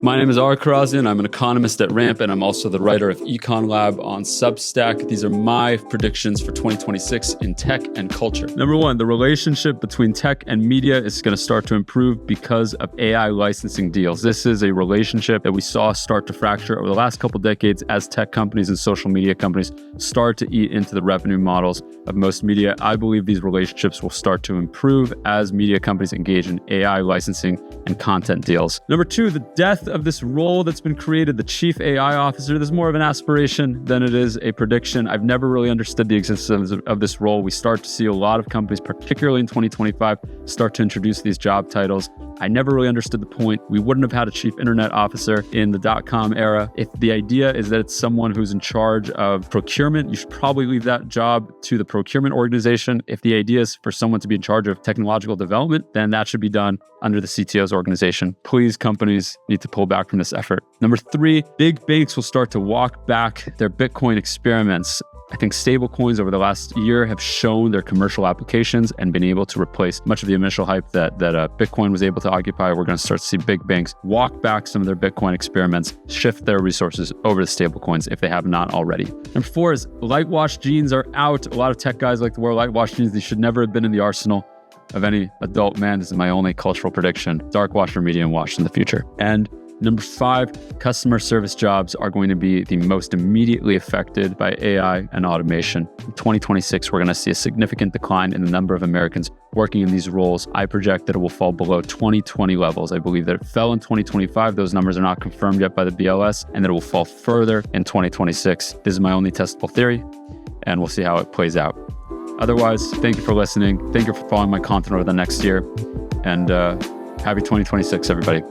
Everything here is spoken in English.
My name is Ara Kharazian. I'm an economist at Ramp, and I'm also the writer of Econ Lab on Substack. These are my predictions for 2026 in tech and culture. Number one, the relationship between tech and media is going to start to improve because of AI licensing deals. This is a relationship that we saw start to fracture over the last couple decades as tech companies and social media companies start to eat into the revenue models of most media. I believe these relationships will start to improve as media companies engage in AI licensing and content deals. Number two, the death of this role that's been created, the chief AI officer. This is more of an aspiration than it is a prediction. I've never really understood the existence of this role. We start to see a lot of companies, particularly in 2025, start to introduce these job titles. I never really understood the point. We wouldn't have had a chief internet officer in the .com era. If the idea is that it's someone who's in charge of procurement, you should probably leave that job to the procurement organization. If the idea is for someone to be in charge of technological development, then that should be done under the CTO's organization. Please, companies need to pull back from this effort. Number three, big banks will start to walk back their Bitcoin experiments. I think stablecoins over the last year have shown their commercial applications and been able to replace much of the initial hype that Bitcoin was able to occupy. We're going to start to see big banks walk back some of their Bitcoin experiments, shift their resources over to stablecoins if they have not already. Number four is light-wash jeans are out. A lot of tech guys like to wear light-wash jeans. These should never have been in the arsenal of any adult man. This is my only cultural prediction. Dark wash or medium wash in the future. And number five, customer service jobs are going to be the most immediately affected by AI and automation. In 2026, we're going to see a significant decline in the number of Americans working in these roles. I project that it will fall below 2020 levels. I believe that it fell in 2025. Those numbers are not confirmed yet by the BLS, and that it will fall further in 2026. This is my only testable theory, and we'll see how it plays out. Otherwise, thank you for listening. Thank you for following my content over the next year, and happy 2026, everybody.